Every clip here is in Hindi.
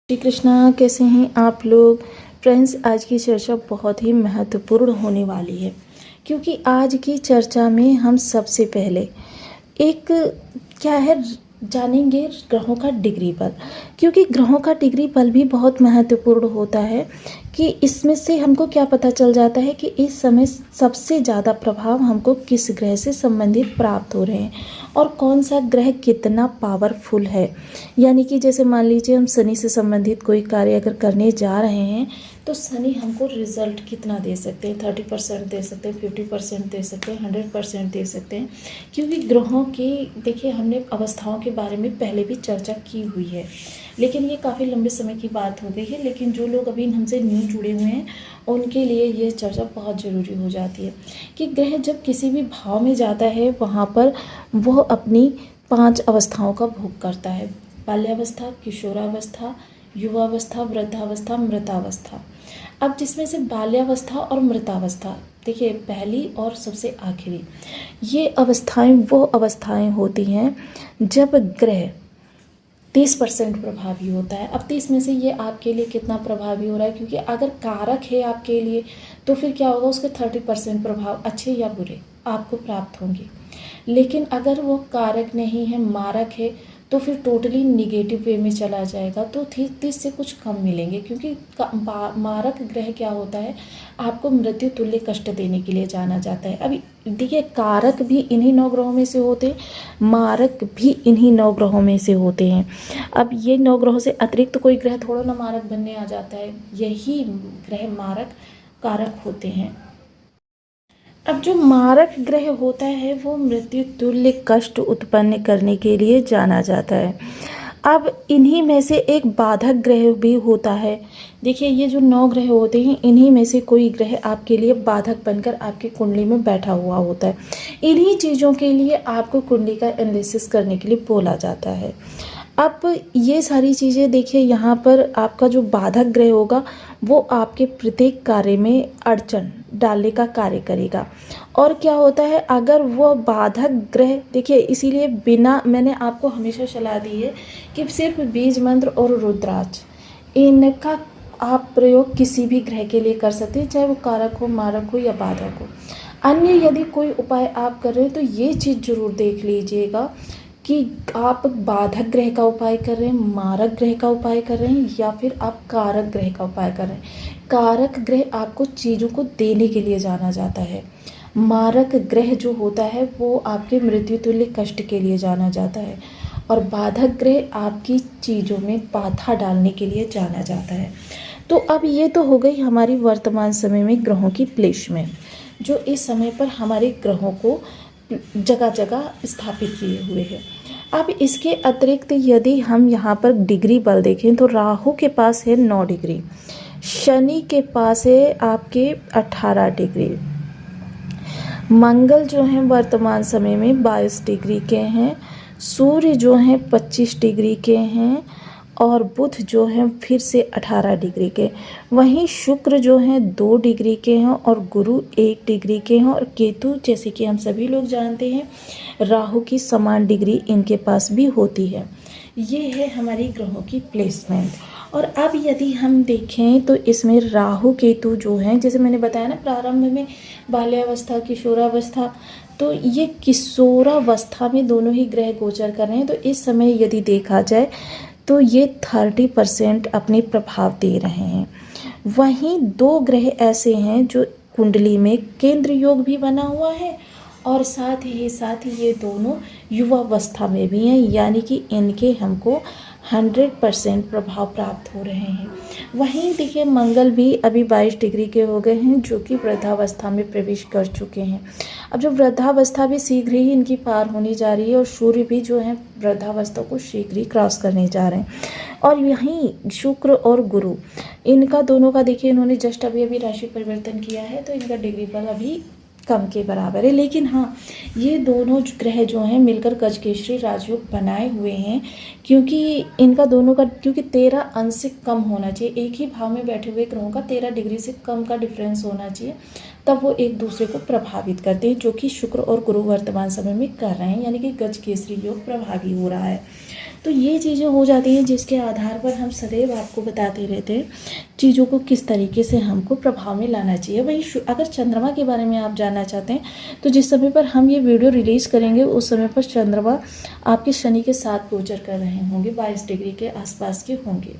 श्री कृष्णा, कैसे हैं आप लोग। फ्रेंड्स, आज की चर्चा बहुत ही महत्वपूर्ण होने वाली है, क्योंकि आज की चर्चा में हम सबसे पहले एक क्या है जानेंगे ग्रहों का डिग्री बल। क्योंकि ग्रहों का डिग्री बल भी बहुत महत्वपूर्ण होता है कि इसमें से हमको क्या पता चल जाता है कि इस समय सबसे ज़्यादा प्रभाव हमको किस ग्रह से संबंधित प्राप्त हो रहे हैं और कौन सा ग्रह कितना पावरफुल है। यानी कि जैसे मान लीजिए हम शनि से संबंधित कोई कार्य अगर करने जा रहे हैं तो शनि हमको रिजल्ट कितना दे सकते हैं, 30% दे सकते हैं, 50% दे सकते हैं, 100% दे सकते हैं। क्योंकि ग्रहों की देखिए हमने अवस्थाओं के बारे में पहले भी चर्चा की हुई है, लेकिन ये काफ़ी लंबे समय की बात हो गई है। लेकिन जो लोग अभी हमसे न्यू जुड़े हुए हैं उनके लिए ये चर्चा बहुत ज़रूरी हो जाती है कि ग्रह जब किसी भी भाव में जाता है वहाँ पर वह अपनी 5 अवस्थाओं का भोग करता है: बाल्यावस्था, किशोरावस्था, युवावस्था, वृद्धावस्था, मृतावस्था। अब जिसमें से बाल्यावस्था और मृतावस्था, देखिए पहली और सबसे आखिरी ये अवस्थाएं वो अवस्थाएं होती हैं जब ग्रह 30% प्रभावी होता है। अब 30 में से ये आपके लिए कितना प्रभावी हो रहा है, क्योंकि अगर कारक है आपके लिए तो फिर क्या होगा, उसके 30% प्रभाव अच्छे या बुरे आपको प्राप्त होंगे। लेकिन अगर वो कारक नहीं है, मारक है, तो फिर टोटली निगेटिव वे में चला जाएगा, तो 30 से कुछ कम मिलेंगे। क्योंकि मारक ग्रह क्या होता है, आपको मृत्यु तुल्य कष्ट देने के लिए जाना जाता है। अभी देखिए कारक भी इन्हीं 9 ग्रहों में से होते हैं, मारक भी इन्हीं 9 ग्रहों में से होते हैं। अब ये 9 ग्रहों से अतिरिक्त कोई ग्रह थोड़ा ना मारक बनने आ जाता है, यही ग्रह मारक कारक होते हैं। अब जो मारक ग्रह होता है वो मृत्यु तुल्य कष्ट उत्पन्न करने के लिए जाना जाता है। अब इन्हीं में से एक बाधक ग्रह भी होता है। देखिए ये जो 9 ग्रह होते हैं इन्हीं में से कोई ग्रह आपके लिए बाधक बनकर आपकी कुंडली में बैठा हुआ होता है। इन्हीं चीज़ों के लिए आपको कुंडली का एनालिसिस करने के लिए बोला जाता है। अब ये सारी चीज़ें देखिए, यहाँ पर आपका जो बाधक ग्रह होगा वो आपके प्रत्येक कार्य में अड़चन डालने का कार्य करेगा। और क्या होता है, अगर वो बाधक ग्रह, देखिए इसीलिए बिना, मैंने आपको हमेशा सलाह दी है कि सिर्फ बीज मंत्र और रुद्राक्ष इनका आप प्रयोग किसी भी ग्रह के लिए कर सकते हैं, चाहे वो कारक हो, मारक हो या बाधक हो। अन्य यदि कोई उपाय आप कर रहे हैं तो ये चीज़ जरूर देख लीजिएगा कि आप बाधक ग्रह का उपाय कर रहे हैं, मारक ग्रह का उपाय कर रहे हैं, या फिर आप कारक ग्रह का उपाय कर रहे हैं। कारक ग्रह आपको चीज़ों को देने के लिए जाना जाता है, मारक ग्रह जो होता है वो आपके मृत्यु तुल्य कष्ट के लिए जाना जाता है, और बाधक ग्रह आपकी चीज़ों में बाधा डालने के लिए जाना जाता है। तो अब ये तो हो गई हमारी वर्तमान समय में ग्रहों की प्लेसमेंट, जो इस समय पर हमारे ग्रहों को जगह जगह स्थापित किए हुए हैं। अब इसके अतिरिक्त यदि हम यहाँ पर डिग्री बल देखें तो राहु के पास है 9 डिग्री, शनि के पास है आपके 18 डिग्री, मंगल जो हैं वर्तमान समय में 22 डिग्री के हैं, सूर्य जो हैं 25 डिग्री के हैं, और बुध जो हैं फिर से 18 डिग्री के। वहीं शुक्र जो हैं 2 डिग्री के हैं और गुरु 1 डिग्री के हैं, और केतु जैसे कि हम सभी लोग जानते हैं राहु की समान डिग्री इनके पास भी होती है। ये है हमारी ग्रहों की प्लेसमेंट। और अब यदि हम देखें तो इसमें राहु केतु जो हैं, जैसे मैंने बताया ना प्रारंभ में, बाल्यावस्था, किशोरावस्था, तो ये किशोरावस्था में दोनों ही ग्रह गोचर कर रहे हैं। तो इस समय यदि देखा जाए तो ये 30% अपने प्रभाव दे रहे हैं। वहीं 2 ग्रह ऐसे हैं जो कुंडली में केंद्र योग भी बना हुआ है, और साथ ही ये दोनों युवावस्था में भी हैं, यानी कि इनके हमको 100% प्रभाव प्राप्त हो रहे हैं। वहीं देखिए मंगल भी अभी 22 डिग्री के हो गए हैं, जो कि वृद्धावस्था में प्रवेश कर चुके हैं। अब जो वृद्धावस्था भी शीघ्र ही इनकी पार होने जा रही है, और सूर्य भी जो है वृद्धावस्था को शीघ्र ही क्रॉस करने जा रहे हैं। और यहीं शुक्र और गुरु, इनका दोनों का देखिए इन्होंने जस्ट अभी राशि परिवर्तन किया है, तो इनका डिग्री बल अभी कम के बराबर है। लेकिन हाँ, ये दोनों ग्रह जो हैं मिलकर गजकेसरी राजयोग बनाए हुए हैं, क्योंकि इनका दोनों का, क्योंकि 13 अंश से कम होना चाहिए, एक ही भाव में बैठे हुए ग्रहों का 13 डिग्री से कम का डिफरेंस होना चाहिए, तब वो एक दूसरे को प्रभावित करते हैं, जो कि शुक्र और गुरु वर्तमान समय में कर रहे हैं, यानी कि गज केसरी योग प्रभावी हो रहा है। तो ये चीज़ें हो जाती हैं जिसके आधार पर हम सदैव आपको बताते रहते हैं चीज़ों को किस तरीके से हमको प्रभाव में लाना चाहिए। वही अगर चंद्रमा के बारे में आप जानना चाहते हैं तो जिस समय पर हम ये वीडियो रिलीज़ करेंगे उस समय पर चंद्रमा आपके शनि के साथ गोचर कर रहे होंगे, 22 डिग्री के आसपास के होंगे।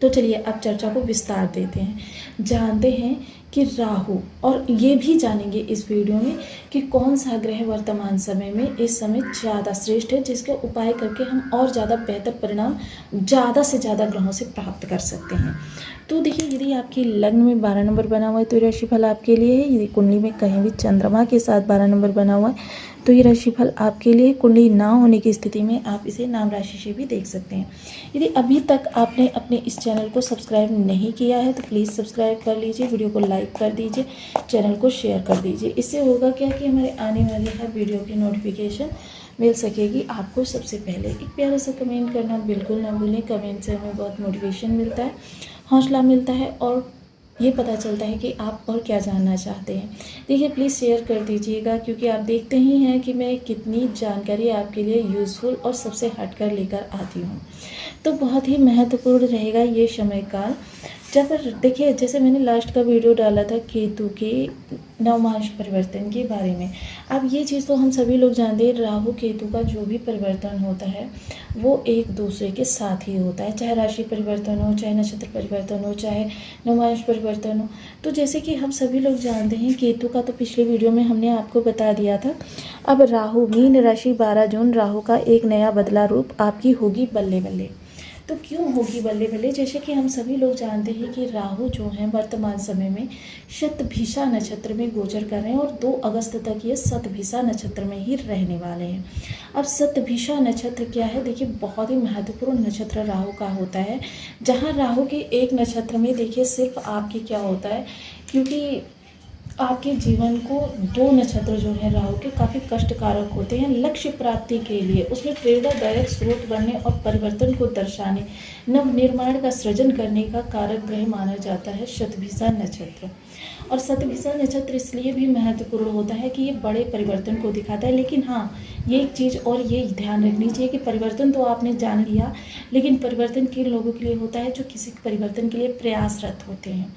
तो चलिए अब चर्चा को विस्तार देते हैं, जानते हैं कि राहु, और ये भी जानेंगे इस वीडियो में कि कौन सा ग्रह वर्तमान समय में इस समय ज़्यादा श्रेष्ठ है, जिसके उपाय करके हम और ज़्यादा बेहतर परिणाम ज़्यादा से ज़्यादा ग्रहों से प्राप्त कर सकते हैं। तो देखिए, यदि आपके लग्न में 12 नंबर बना हुआ है तो ये राशिफल आपके लिए है। यदि कुंडली में कहीं भी चंद्रमा के साथ 12 नंबर बना हुआ है तो ये राशिफल आपके लिए। कुंडली ना होने की स्थिति में आप इसे नाम राशि से भी देख सकते हैं। यदि अभी तक आपने अपने इस चैनल को सब्सक्राइब नहीं किया है तो प्लीज़ सब्सक्राइब कर लीजिए, वीडियो को लाइक कर दीजिए, चैनल को शेयर कर दीजिए। इससे होगा क्या कि हमारे आने वाले हर वीडियो की नोटिफिकेशन मिल सकेगी आपको सबसे पहले। एक प्यारा सा कमेंट करना बिल्कुल ना भूलें, कमेंट से हमें बहुत मोटिवेशन मिलता है, हौसला मिलता है और ये पता चलता है कि आप और क्या जानना चाहते हैं। देखिए, प्लीज़ शेयर कर दीजिएगा, क्योंकि आप देखते ही हैं कि मैं कितनी जानकारी आपके लिए यूज़फुल और सबसे हटकर लेकर आती हूँ। तो बहुत ही महत्वपूर्ण रहेगा ये समय काल। जब देखिए, जैसे मैंने लास्ट का वीडियो डाला था केतु के नवमांश परिवर्तन के बारे में। अब ये चीज़ तो हम सभी लोग जानते हैं, राहु केतु का जो भी परिवर्तन होता है वो एक दूसरे के साथ ही होता है, चाहे राशि परिवर्तन हो, चाहे नक्षत्र परिवर्तन हो, चाहे नवमांश परिवर्तन हो। तो जैसे कि हम सभी लोग जानते हैं, केतु का तो पिछले वीडियो में हमने आपको बता दिया था। अब राहु, मीन राशि 12 जून, राहु का एक नया बदला रूप आपकी होगी बल्ले बल्ले। तो क्यों होगी बल्ले बल्ले? जैसे कि हम सभी लोग जानते हैं कि राहु जो है वर्तमान समय में शतभिषा नक्षत्र में गोचर कर रहे हैं और 2 अगस्त तक ये शतभिषा नक्षत्र में ही रहने वाले हैं। अब शतभिषा नक्षत्र क्या है? देखिए, बहुत ही महत्वपूर्ण नक्षत्र राहु का होता है। जहाँ राहु के एक नक्षत्र में देखिए सिर्फ आपके क्या होता है, क्योंकि आपके जीवन को 2 नक्षत्र जो है राहु के काफ़ी कष्टकारक होते हैं लक्ष्य प्राप्ति के लिए। उसमें प्रेरणादायक स्रोत बनने और परिवर्तन को दर्शाने, नव निर्माण का सृजन करने का कारक ग्रह माना जाता है शतभिषा नक्षत्र। और शतभिषा नक्षत्र इसलिए भी महत्वपूर्ण होता है कि ये बड़े परिवर्तन को दिखाता है। लेकिन हाँ, ये एक चीज़ और ये ध्यान रखनी चाहिए कि परिवर्तन तो आपने जान लिया, लेकिन परिवर्तन किन लोगों के लिए होता है? जो किसी परिवर्तन के लिए प्रयासरत होते हैं,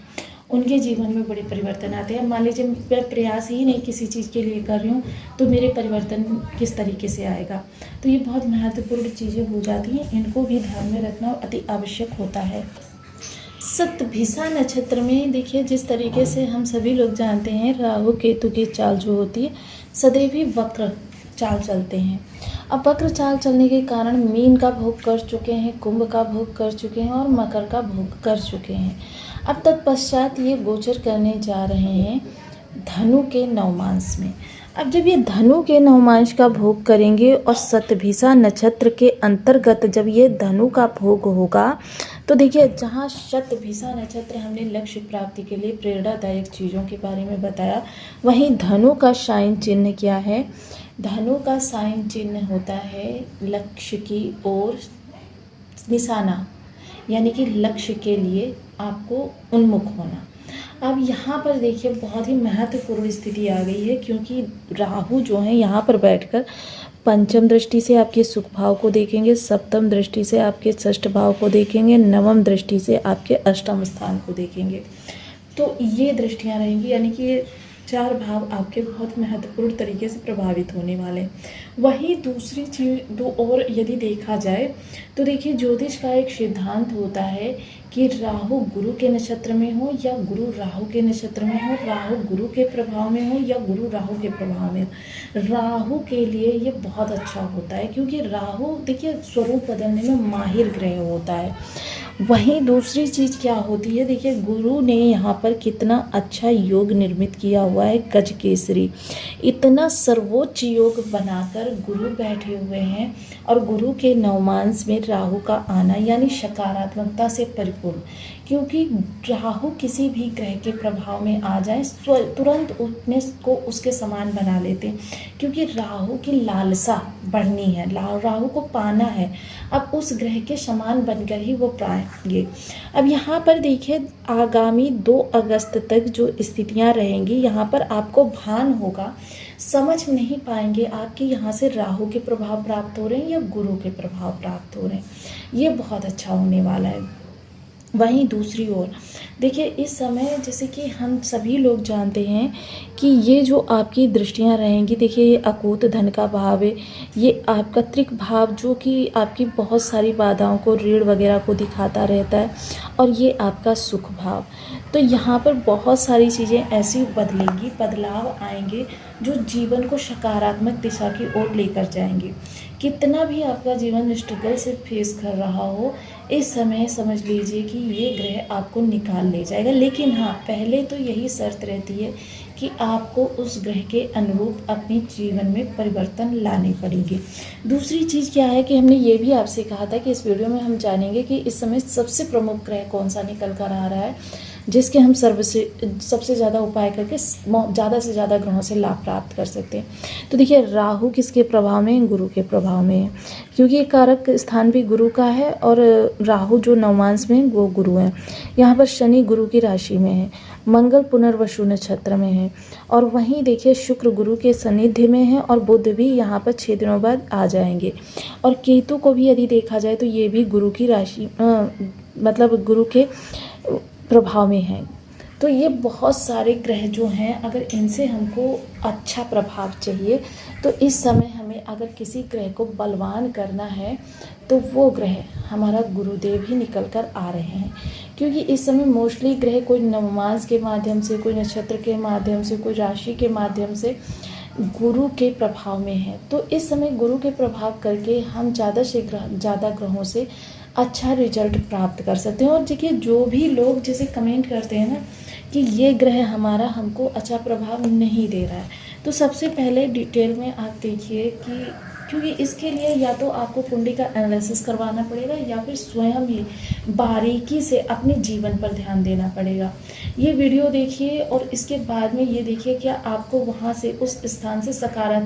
उनके जीवन में बड़े परिवर्तन आते हैं। मान लीजिए मैं प्रयास ही नहीं किसी चीज़ के लिए कर रही हूँ तो मेरे परिवर्तन किस तरीके से आएगा? तो ये बहुत महत्वपूर्ण चीज़ें हो जाती हैं, इनको भी ध्यान में रखना अति आवश्यक होता है। शतभिषा नक्षत्र में देखिए, जिस तरीके से हम सभी लोग जानते हैं राहु केतु की चाल जो होती है सदैव ही वक्र चाल चलते हैं। अब वक्र चाल चलने के कारण मीन का भोग कर चुके हैं, कुंभ का भोग कर चुके हैं और मकर का भोग कर चुके हैं। अब तत्पश्चात ये गोचर करने जा रहे हैं धनु के नवमांश में। अब जब ये धनु के नवमांश का भोग करेंगे और शतभिषा नक्षत्र के अंतर्गत जब ये धनु का भोग होगा तो देखिए, जहाँ शतभिषा नक्षत्र हमने लक्ष्य प्राप्ति के लिए प्रेरणादायक चीज़ों के बारे में बताया, वहीं धनु का साइन चिन्ह क्या है? धनु का साइन चिन्ह होता है लक्ष्य की ओर निशाना, यानी कि लक्ष्य के लिए आपको उन्मुख होना। अब यहाँ पर देखिए, बहुत ही महत्वपूर्ण स्थिति आ गई है, क्योंकि राहु जो है यहाँ पर बैठकर पंचम दृष्टि से आपके सुख भाव को देखेंगे, सप्तम दृष्टि से आपके षष्ठ भाव को देखेंगे, नवम दृष्टि से आपके अष्टम स्थान को देखेंगे। तो ये दृष्टियाँ रहेंगी, यानी कि ये 4 भाव आपके बहुत महत्वपूर्ण तरीके से प्रभावित होने वाले हैं। वहीं दूसरी चीज़ दो और यदि देखा जाए तो देखिए, ज्योतिष का एक सिद्धांत होता है कि राहु गुरु के नक्षत्र में हो या गुरु राहु के नक्षत्र में हो, राहु गुरु के प्रभाव में हो या गुरु राहु के प्रभाव में हो, राहु के लिए ये बहुत अच्छा होता है, क्योंकि राहु देखिए स्वरूप बदलने में माहिर ग्रह होता है। वहीं दूसरी चीज़ क्या होती है? देखिए, गुरु ने यहाँ पर कितना अच्छा योग निर्मित किया हुआ है, गज केसरी। इतना सर्वोच्च योग बनाकर गुरु बैठे हुए हैं और गुरु के नवमांश में राहु का आना यानी सकारात्मकता से परिपूर्ण। क्योंकि राहु किसी भी ग्रह के प्रभाव में आ जाए तुरंत अपने को उसके समान बना लेते हैं, क्योंकि राहु की लालसा बढ़नी है, राहु को पाना है। अब उस ग्रह के समान बनकर ही वो जाएंगे। अब यहाँ पर देखिए आगामी 2 अगस्त तक जो स्थितियाँ रहेंगी, यहाँ पर आपको भान होगा, समझ नहीं पाएंगे आप कि यहाँ से राहु के प्रभाव प्राप्त हो रहे हैं या गुरु के प्रभाव प्राप्त हो रहे हैं। ये बहुत अच्छा होने वाला है। वहीं दूसरी ओर देखिए इस समय जैसे कि हम सभी लोग जानते हैं कि ये जो आपकी दृष्टियां रहेंगी, देखिए ये अकूत धन का भाव है, ये आपका त्रिक भाव जो कि आपकी बहुत सारी बाधाओं को, ऋण वगैरह को दिखाता रहता है, और ये आपका सुख भाव। तो यहाँ पर बहुत सारी चीज़ें ऐसी बदलेंगी, बदलाव आएंगे जो जीवन को सकारात्मक दिशा की ओर लेकर जाएंगे। कितना भी आपका जीवन स्ट्रगल से फेस कर रहा हो, इस समय समझ लीजिए कि ये ग्रह आपको निकाल ले जाएगा। लेकिन हाँ, पहले तो यही शर्त रहती है कि आपको उस ग्रह के अनुरूप अपने जीवन में परिवर्तन लाने पड़ेंगे। दूसरी चीज़ क्या है कि हमने ये भी आपसे कहा था कि इस वीडियो में हम जानेंगे कि इस समय सबसे प्रमुख ग्रह कौन सा निकल कर आ रहा है, जिसके हम सबसे ज़्यादा उपाय करके ज़्यादा से ज़्यादा ग्रहों से लाभ प्राप्त कर सकते हैं। तो देखिए राहु किसके प्रभाव में, गुरु के प्रभाव में है, क्योंकि कारक स्थान भी गुरु का है, और राहु जो नवमांश में वो गुरु हैं। यहाँ पर शनि गुरु की राशि में है, मंगल पुनर्वसु नक्षत्र में है, और वहीं देखिए शुक्र गुरु के सानिध्य में है, और बुध भी यहाँ पर 6 दिनों बाद आ जाएंगे। और केतु को भी यदि देखा जाए तो ये भी गुरु की राशि मतलब गुरु के प्रभाव में है। तो ये बहुत सारे ग्रह जो हैं, अगर इनसे हमको अच्छा प्रभाव चाहिए तो इस समय हमें अगर किसी ग्रह को बलवान करना है तो वो ग्रह हमारा गुरुदेव ही निकल कर आ रहे हैं। क्योंकि इस समय मोस्टली ग्रह कोई नवमांश के माध्यम से, कोई नक्षत्र के माध्यम से, कोई राशि के माध्यम से गुरु के प्रभाव में है। तो इस समय गुरु के प्रभाव करके हम ज़्यादा से ज़्यादा ग्रहों से अच्छा रिजल्ट प्राप्त कर सकते हैं। और देखिए जो भी लोग जैसे कमेंट करते हैं ना कि ये ग्रह हमारा हमको अच्छा प्रभाव नहीं दे रहा है, तो सबसे पहले डिटेल में आप देखिए कि क्योंकि इसके लिए या तो आपको कुंडली का एनालिसिस करवाना पड़ेगा या फिर स्वयं ही बारीकी से अपने जीवन पर ध्यान देना पड़ेगा। ये वीडियो देखिए और इसके बाद में ये देखिए क्या आपको वहाँ से, उस स्थान से सकारात्मक